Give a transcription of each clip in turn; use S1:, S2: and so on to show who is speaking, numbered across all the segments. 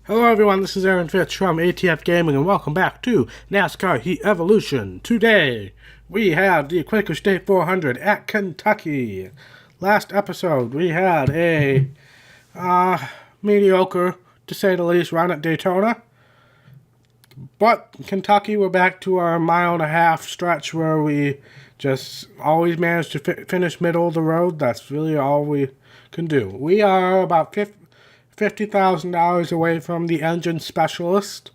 S1: Hello everyone, this is Aaron Fitch from ATF Gaming and welcome back to NASCAR Heat Evolution. Today, we have the Quaker State 400 at Kentucky. Last episode, we had a mediocre, to say the least, run at Daytona. But Kentucky, we're back to our mile-and-a-half stretch where we just always manage to finish middle of the road. That's really all we can do. We are about $50,000 away from the engine specialist.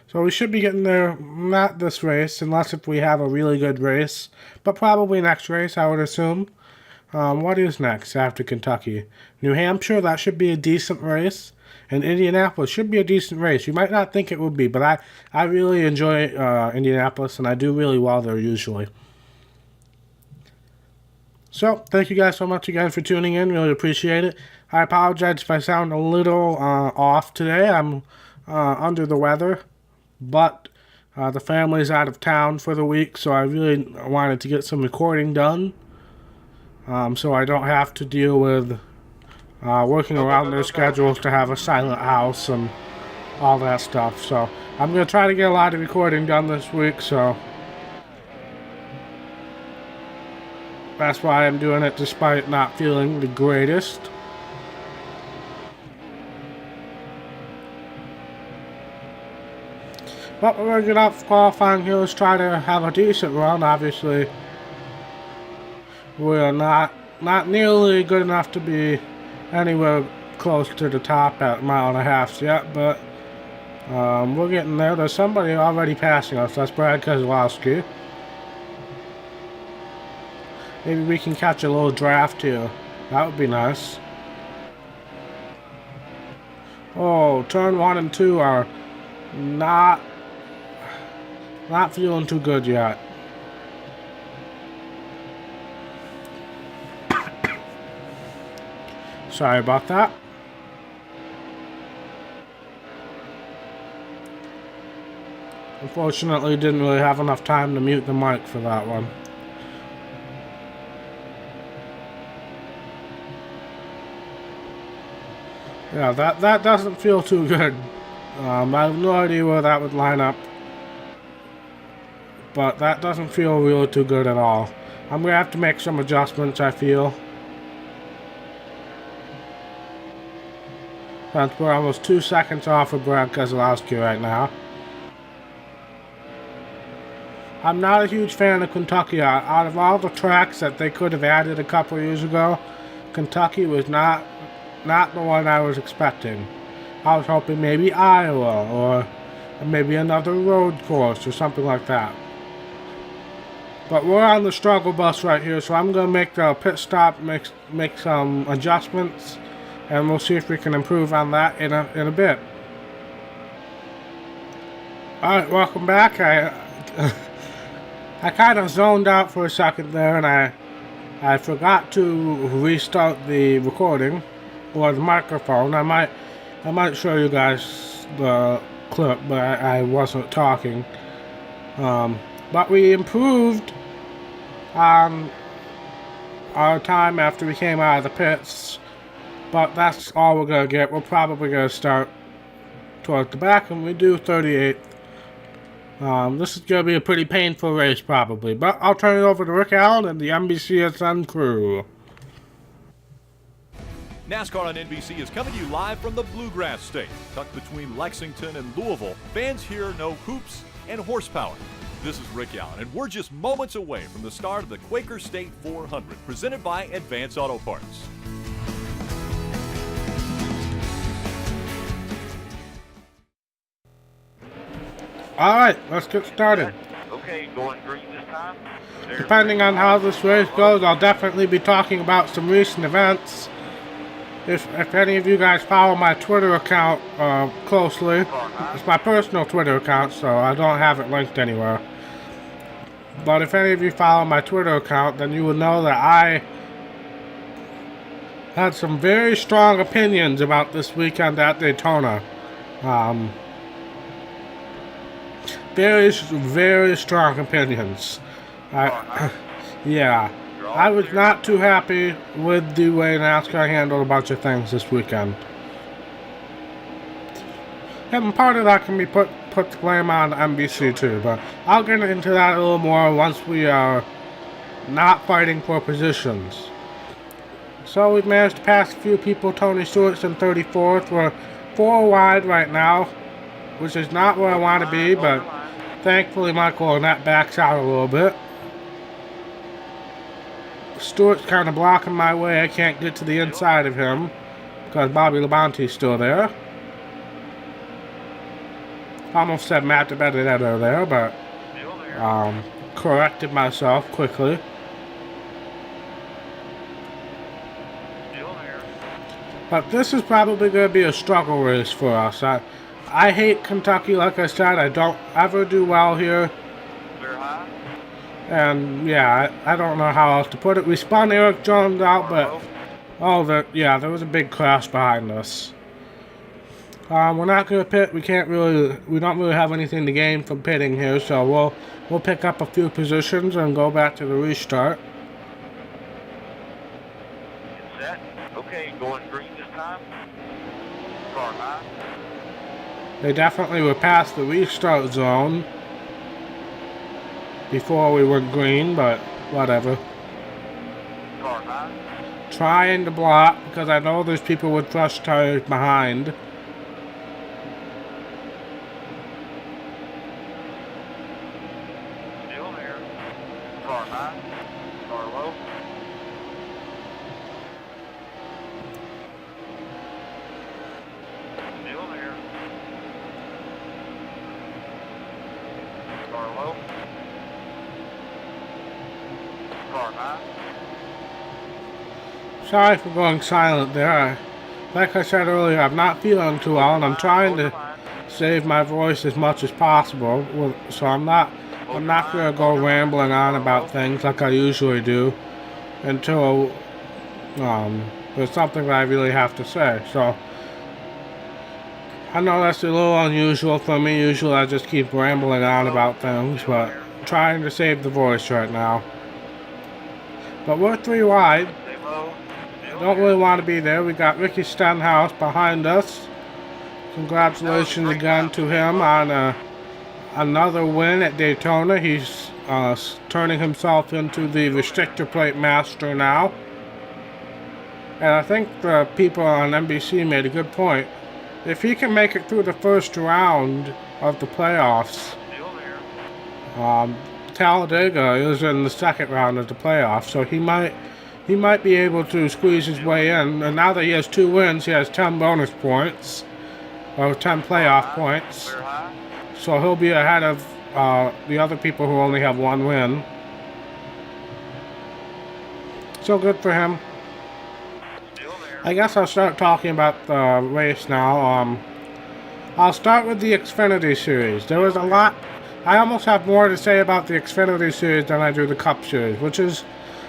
S1: So we should be getting there, not this race, unless if we have a really good race. But probably next race, I would assume. What is next after Kentucky? New Hampshire, that should be a decent race. And Indianapolis should be a decent race. You might not think it would be, but I really enjoy Indianapolis, and I do really well there usually. So, thank you guys so much again for tuning in. Really appreciate it. I apologize if I sound a little off today. I'm under the weather, but the family's out of town for the week, so I really wanted to get some recording done so I don't have to deal with working around their schedules to have a silent house and all that stuff. So, I'm going to try to get a lot of recording done this week, so that's why I'm doing it despite not feeling the greatest. But we're going to get off qualifying here. Let's try to have a decent run. Obviously, we're not nearly good enough to be anywhere close to the top at mile-and-a-half yet, but we're getting there. There's somebody already passing us. That's Brad Keselowski. Maybe we can catch a little draft here. That would be nice. Oh, turn 1 and 2 are not feeling too good yet. Sorry about that. Unfortunately, didn't really have enough time to mute the mic for that one. Yeah, that doesn't feel too good. I have no idea where that would line up, but that doesn't feel really too good at all. I'm going to have to make some adjustments, I feel. Since we're almost 2 seconds off of Brad Keselowski right now. I'm not a huge fan of Kentucky. Out of all the tracks that they could have added a couple years ago, Kentucky was not the one I was expecting. I was hoping maybe Iowa or maybe another road course or something like that. But we're on the struggle bus right here, so I'm going to make the pit stop, make some adjustments, and we'll see if we can improve on that in a bit. Alright, welcome back. I kind of zoned out for a second there, and I forgot to restart the recording or the microphone. I might show you guys the clip, but I wasn't talking. But we improved on our time after we came out of the pits. But that's all we're going to get. We're probably going to start towards the back, and we do 38th. This is going to be a pretty painful race, probably. But I'll turn it over to Rick Allen and the NBCSN crew.
S2: NASCAR on NBC is coming to you live from the Bluegrass State. Tucked between Lexington and Louisville, fans here know hoops and horsepower. This is Rick Allen, and we're just moments away from the start of the Quaker State 400, presented by Advance Auto Parts.
S1: Alright, let's get started.
S3: Okay, going green this time.
S1: Depending on how this race goes, I'll definitely be talking about some recent events. If any of you guys follow my Twitter account closely, it's my personal Twitter account, so I don't have it linked anywhere. But if any of you follow my Twitter account, then you would know that I had some very strong opinions about this weekend at Daytona. Very, very strong opinions. Yeah. I was not too happy with the way NASCAR handled a bunch of things this weekend. And part of that can be put the blame on NBC too, but I'll get into that a little more once we are not fighting for positions. So we've managed to pass a few people. Tony Stewart's in 34th. We're 4 wide right now, which is not where I want to be, but thankfully Michael Arnett backs out a little bit. Stewart's kind of blocking my way. I can't get to the inside of him because Bobby Labonte's still there. Almost said Matt DiBenedetto there, but corrected myself quickly. But this is probably going to be a struggle race for us. I hate Kentucky, like I said. I don't ever do well here. And yeah, I don't know how else to put it. We spun Eric Jones out, but there was a big crash behind us. We're not going to pit. We don't really have anything to gain from pitting here, so we'll pick up a few positions and go back to the restart.
S3: Set. Okay, going green this time. Car high.
S1: They definitely were past the restart zone before we went green, but whatever.
S3: Car high.
S1: Trying to block because I know there's people with fresh tires behind.
S3: Still there. Car high. Car low. Still there. Car low. Car high.
S1: Sorry for going silent there. Like I said earlier, I'm not feeling too well, and I'm trying to save my voice as much as possible. So I'm not going to go rambling on about things like I usually do until there's something that I really have to say. So I know that's a little unusual for me. Usually I just keep rambling on about things, but I'm trying to save the voice right now. But we're 3 wide.
S3: Stay low.
S1: I don't really want to be there. We got Ricky Stenhouse behind us. Congratulations again to him on another win at Daytona. He's turning himself into the restrictor plate master now. And I think the people on NBC made a good point. If he can make it through the first round of the playoffs, Talladega is in the second round of the playoffs, so he might be able to squeeze his way in. And now that he has 2 wins, he has 10 bonus points, or 10 playoff points. So he'll be ahead of the other people who only have 1 win. So good for him. I guess I'll start talking about the race now. I'll start with the Xfinity Series. There was a lot. I almost have more to say about the Xfinity Series than I do the Cup Series, which is,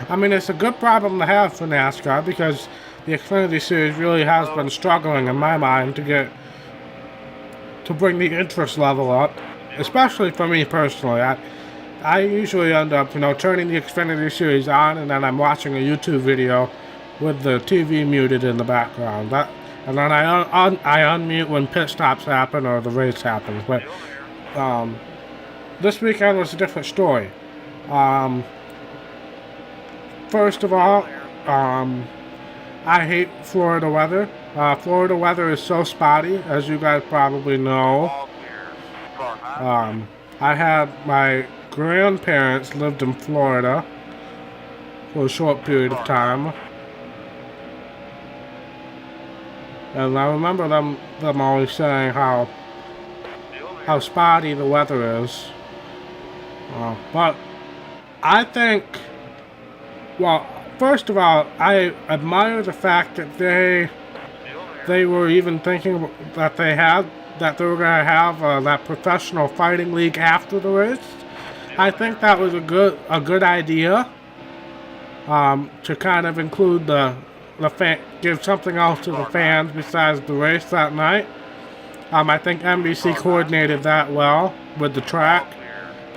S1: I mean, it's a good problem to have for NASCAR because the Xfinity Series really has been struggling in my mind to bring the interest level up, especially for me personally. I usually end up, turning the Xfinity Series on and then I'm watching a YouTube video with the TV muted in the background. And then I unmute when pit stops happen or the race happens. But this weekend was a different story. First of all, I hate Florida weather. Florida weather is so spotty, as you guys probably know. I had my grandparents lived in Florida for a short period of time. And I remember them always saying how spotty the weather is. But I think, well, first of all, I admire the fact that they were even thinking that they were going to have that professional fighting league after the race. I think that was a good idea. To kind of include give something else to the fans besides the race that night. I think NBC coordinated that well with the track.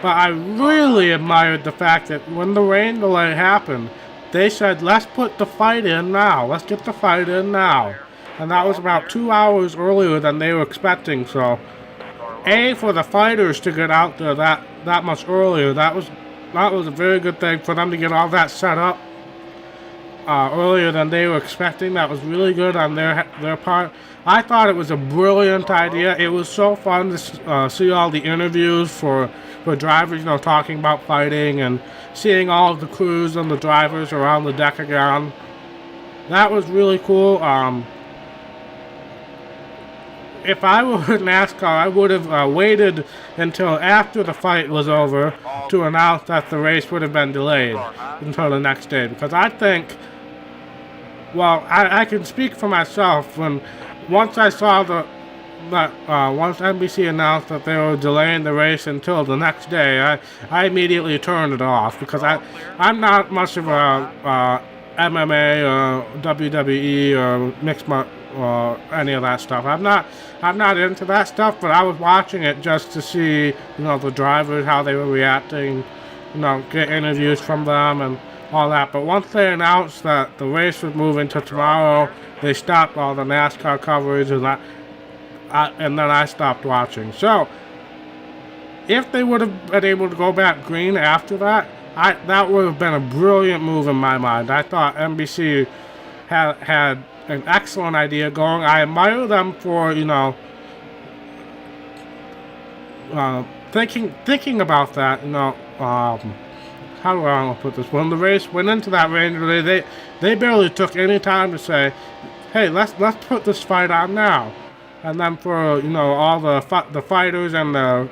S1: But I really admired the fact that when the rain delay happened, they said, let's put the fight in now. Let's get the fight in now. and that was about 2 hours earlier than they were expecting. So, for the fighters to get out there that much earlier, that was a very good thing for them to get all that set up earlier than they were expecting. That was really good on their part. I thought it was a brilliant idea. It was so fun to see all the interviews for drivers, talking about fighting, and seeing all of the crews and the drivers around the deck again. That was really cool. If I were in NASCAR, I would have waited until after the fight was over to announce that the race would have been delayed until the next day, because I think, well, I can speak for myself. Once I saw once NBC announced that they were delaying the race until the next day, I immediately turned it off, because I'm not much of a MMA or WWE or mixed or any of that stuff. I'm not into that stuff, but I was watching it just to see, the drivers, how they were reacting, get interviews from them and all that. But once they announced that the race was moving to tomorrow, they stopped all the NASCAR coverage, and then I stopped watching. So, if they would have been able to go back green after that, that would have been a brilliant move in my mind. I thought NBC had an excellent idea going. I admire them for, thinking about that, how do I want to put this? When the race went into that range, they barely took any time to say, hey, let's put this fight on now. And then for, all the fighters and the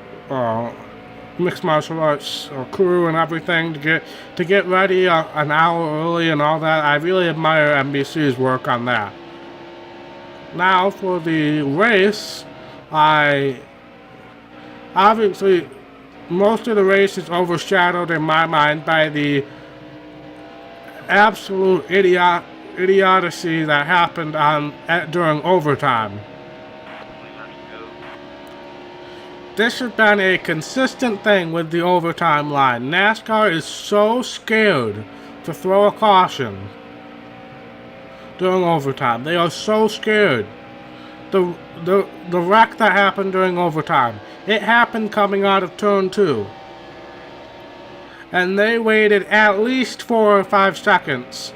S1: mixed martial arts crew and everything to get ready an hour early and all that, I really admire NBC's work on that. Now for the race, obviously most of the race is overshadowed in my mind by the absolute idiocy that happened during overtime. This has been a consistent thing with the overtime line. NASCAR is so scared to throw a caution during overtime. They are so scared. The wreck that happened during overtime, it happened coming out of turn 2. And they waited at least 4 or 5 seconds.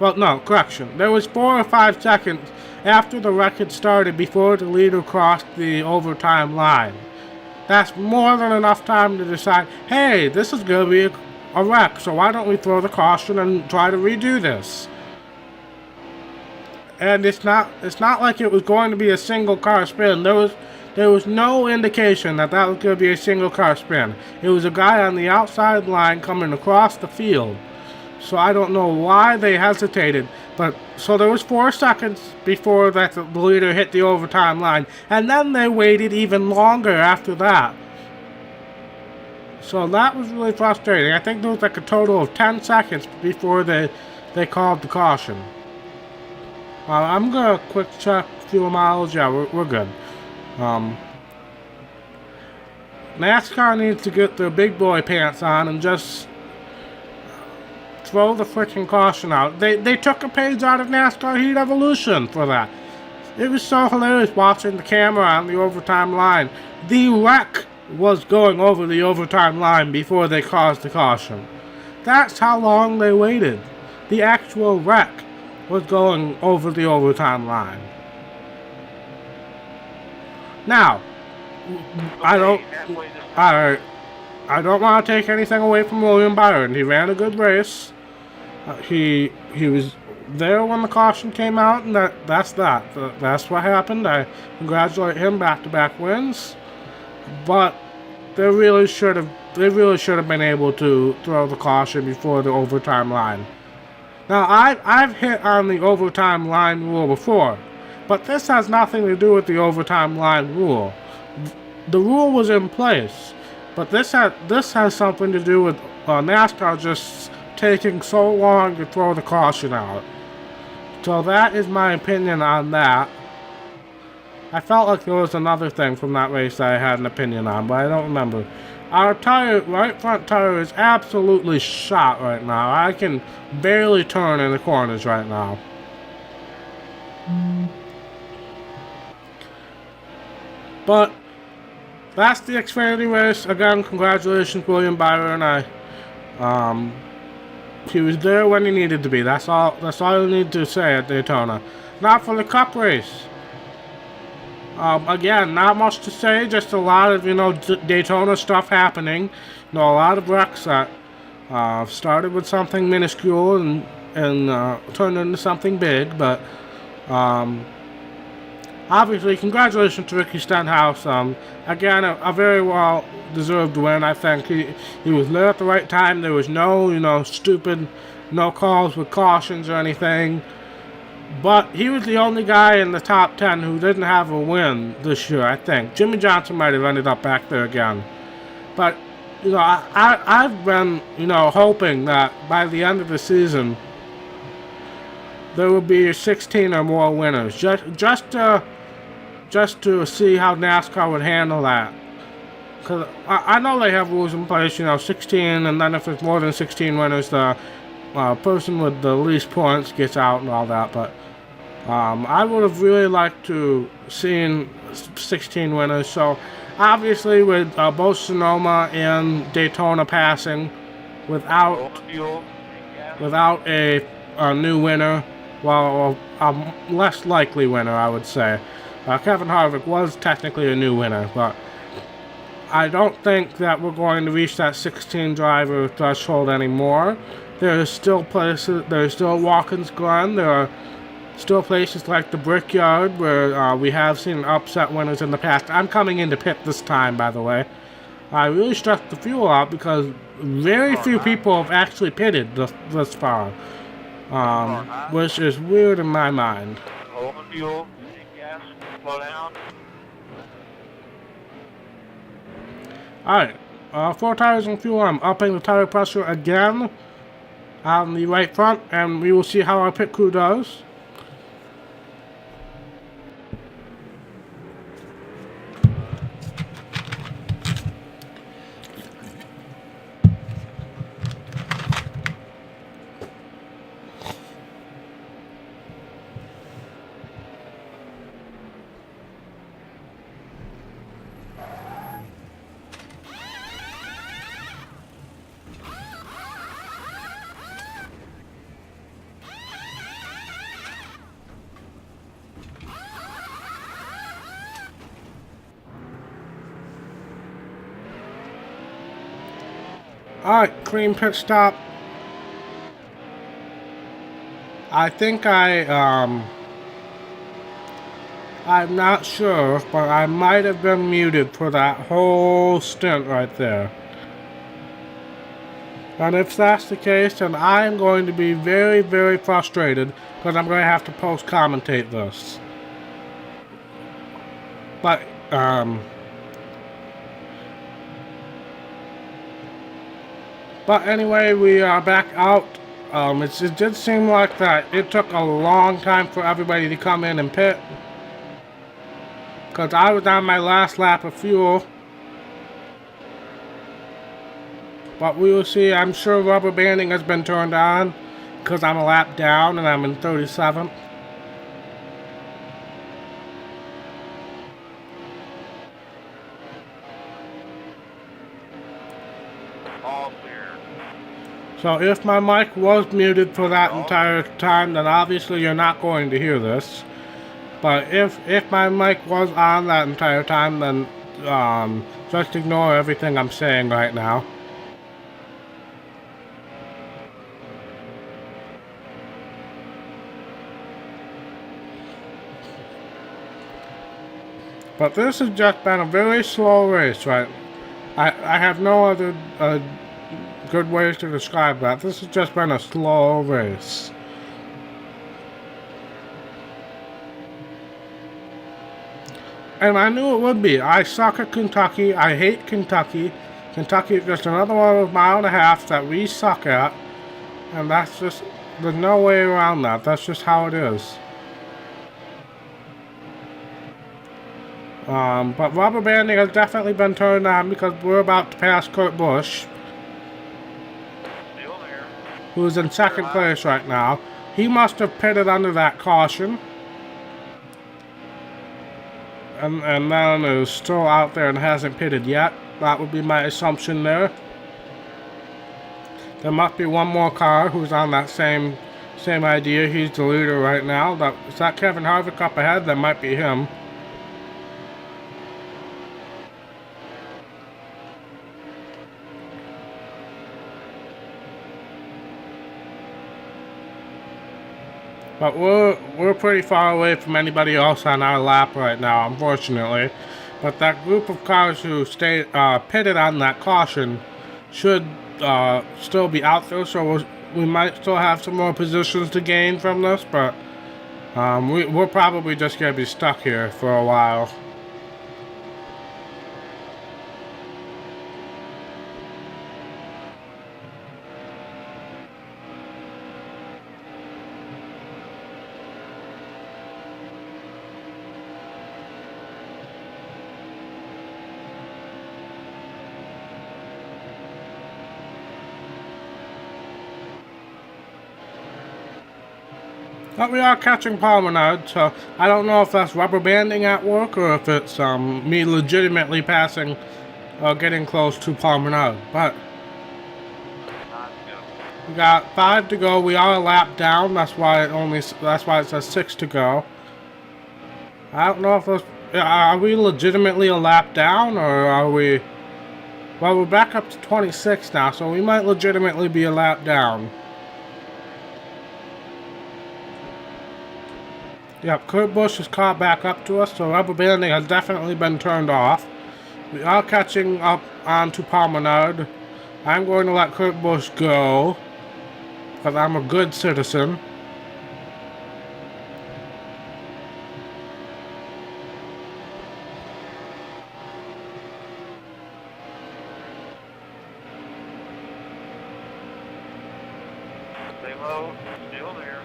S1: Well, no, correction. There was 4 or 5 seconds after the wreck had started before the leader crossed the overtime line. That's more than enough time to decide, hey, this is going to be a wreck, so why don't we throw the caution and try to redo this? And it's not like it was going to be a single car spin. There was no indication that was going to be a single car spin. It was a guy on the outside line coming across the field. So I don't know why they hesitated. But so there was 4 seconds before that the leader hit the overtime line, and then they waited even longer after that. So that was really frustrating. I think there was like a total of 10 seconds before they called the caution. I'm gonna quick check fuel mileage. Yeah, we're good. NASCAR needs to get their big boy pants on and just throw the freaking caution out. They took a page out of NASCAR Heat Evolution for that. It was so hilarious watching the camera on the overtime line. The wreck was going over the overtime line before they caused the caution. That's how long they waited. The actual wreck was going over the overtime line. Now, I don't want to take anything away from William Byron. He ran a good race. He was there when the caution came out, and that's what happened. I congratulate him, back-to-back wins. But they really should have been able to throw the caution before the overtime line. Now, I've hit on the overtime line rule before, but this has nothing to do with the overtime line rule. The rule was in place, but this has something to do with NASCAR just taking so long to throw the caution out. So that is my opinion on that. I felt like there was another thing from that race that I had an opinion on, but I don't remember. Our right front tire is absolutely shot right now. I can barely turn in the corners right now. But that's the Xfinity race. Again, congratulations, William Byron. He was there when he needed to be. That's all you need to say at Daytona. Now for the Cup race. Again, not much to say. Just a lot of Daytona stuff happening. A lot of wrecks that started with something minuscule and turned into something big. But obviously, congratulations to Ricky Stenhouse. Again, a very well deserved win. I think he was there at the right time. There was no stupid no calls with cautions or anything. But he was the only guy in the top 10 who didn't have a win this year, I think. Jimmy Johnson might have ended up back there again. But, I've been, hoping that by the end of the season, there will be 16 or more winners. Just to see how NASCAR would handle that. Because I know they have rules in place, 16, and then if it's more than 16 winners, the person with the least points gets out and all that. But I would have really liked to seen 16 winners. So obviously with both Sonoma and Daytona passing without a new winner, well, a less likely winner, I would say. Kevin Harvick was technically a new winner, but I don't think that we're going to reach that 16 driver threshold anymore. There's still places, there's still Watkins Glen, there are still places like the Brickyard where we have seen upset winners in the past. I'm coming into pit this time, by the way. I really stressed the fuel out because very few people have actually pitted this far, which is weird in my mind.
S3: Hold the fuel, gas, slow down.
S1: Alright, 4 tires and fuel. I'm upping the tire pressure again on the right front, and we will see how our pit crew does. Alright, clean pit stop. I think I'm not sure, but I might have been muted for that whole stint right there. And if that's the case, then I'm going to be very, very frustrated because I'm going to have to post-commentate this. But, But anyway, we are back out. It did seem like that it took a long time for everybody to come in and pit. Because I was on my last lap of fuel. But we will see. I'm sure rubber banding has been turned on. Because I'm a lap down and I'm in 37th. So if my mic was muted for that entire time, then obviously you're not going to hear this. But if my mic was on that entire time, then just ignore everything I'm saying right now. But this has just been a very slow race, right? I have no other good ways to describe that. This has just been a slow race. And I knew it would be. I suck at Kentucky. I hate Kentucky. Kentucky is just another one of those mile and a half that we suck at. And that's just, there's no way around that. That's just how it is. But rubber banding has definitely been turned on because we're about to pass Kurt Busch, who's in second place right now. He must have pitted under that caution. and then is still out there and hasn't pitted yet. That would be my assumption there. There must be one more car who's on that same idea. He's the leader right now. Is that Kevin Harvick up ahead? That might be him. But we're pretty far away from anybody else on our lap right now, unfortunately. But that group of cars who stayed pitted on that caution should still be out there, so we might still have some more positions to gain from this, but we're probably just going to be stuck here for a while. But we are catching Paul Menard, so I don't know if that's rubber banding at work or if it's me legitimately passing or getting close to Paul Menard. But we got 5 to go. We are a lap down. That's why it says 6 to go. I don't know if are we legitimately a lap down, or are we? Well, we're back up to 26 now, so we might legitimately be a lap down. Yep, Kurt Busch has caught back up to us, so rubber banding has definitely been turned off. We are catching up onto Paul Menard. I'm going to let Kurt Busch go, because I'm a good citizen.
S3: Stay low. Still there.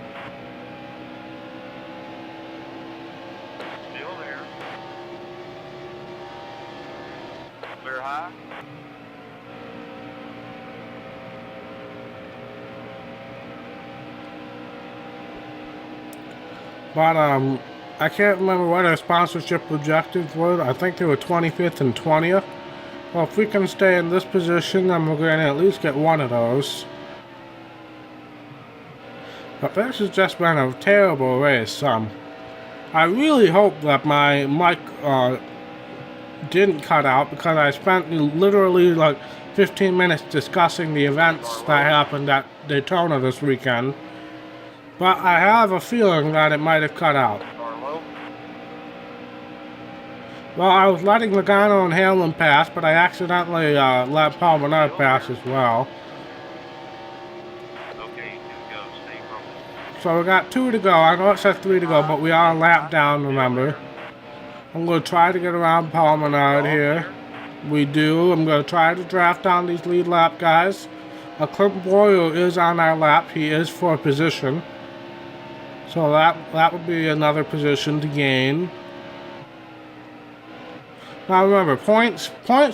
S3: Still there. Clear high.
S1: But I can't remember what our sponsorship objectives were. I think they were 25th and 20th. Well, if we can stay in this position, then we're going to at least get one of those. But this has just been a terrible race. I really hope that my mic didn't cut out, because I spent literally like 15 minutes discussing the events that happened at Daytona this weekend. But I have a feeling that it might have cut out. Well, I was letting Logano and Hamlin pass, but I accidentally let Paul Menard pass as well. So we got 2 to go. I know it says 3 to go, but we are a lap down, remember. I'm going to try to get around Paul Menard here. We do. I'm going to try to draft down these lead lap guys. Clint Boyle is on our lap. He is for position. So that would be another position to gain. Now remember, points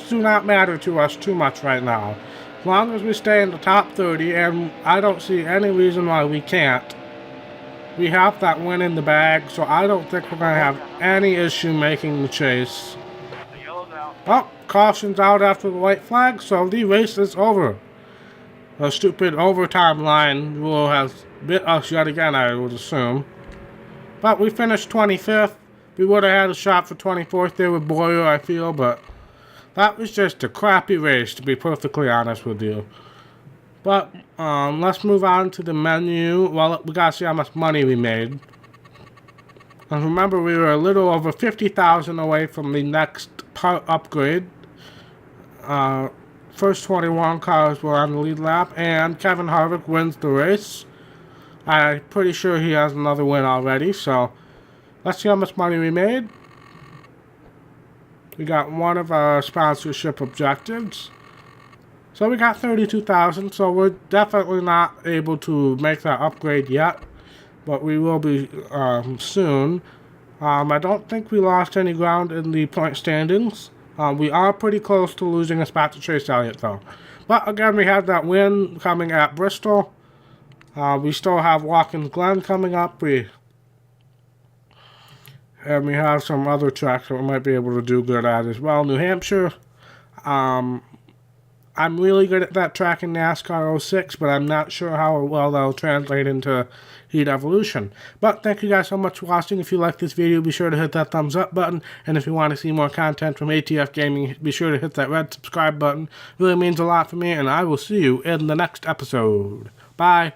S1: do not matter to us too much right now. As long as we stay in the top 30, and I don't see any reason why we can't. We have that win in the bag, so I don't think we're going to have any issue making the chase. Oh, caution's out after the white flag, so the race is over. The stupid overtime line rule has bit us yet again, I would assume. But we finished 25th. We would have had a shot for 24th there with Boyer, I feel, but that was just a crappy race, to be perfectly honest with you. But let's move on to the menu. Well, we gotta see how much money we made. And remember, we were a little over 50,000 away from the next part upgrade. First 21 cars were on the lead lap, and Kevin Harvick wins the race. I'm pretty sure he has another win already, so let's see how much money we made. We got one of our sponsorship objectives. So we got 32,000, so we're definitely not able to make that upgrade yet, but we will be soon. I don't think we lost any ground in the point standings. We are pretty close to losing a spot to Chase Elliott, though. But again, we have that win coming at Bristol. We still have Watkins Glen coming up. We And we have some other tracks that we might be able to do good at as well. New Hampshire, I'm really good at that track in NASCAR 06, but I'm not sure how well that'll translate into Heat Evolution. But thank you guys so much for watching. If you like this video, be sure to hit that thumbs up button. And if you want to see more content from ATF Gaming, be sure to hit that red subscribe button. It really means a lot for me, and I will see you in the next episode. Bye.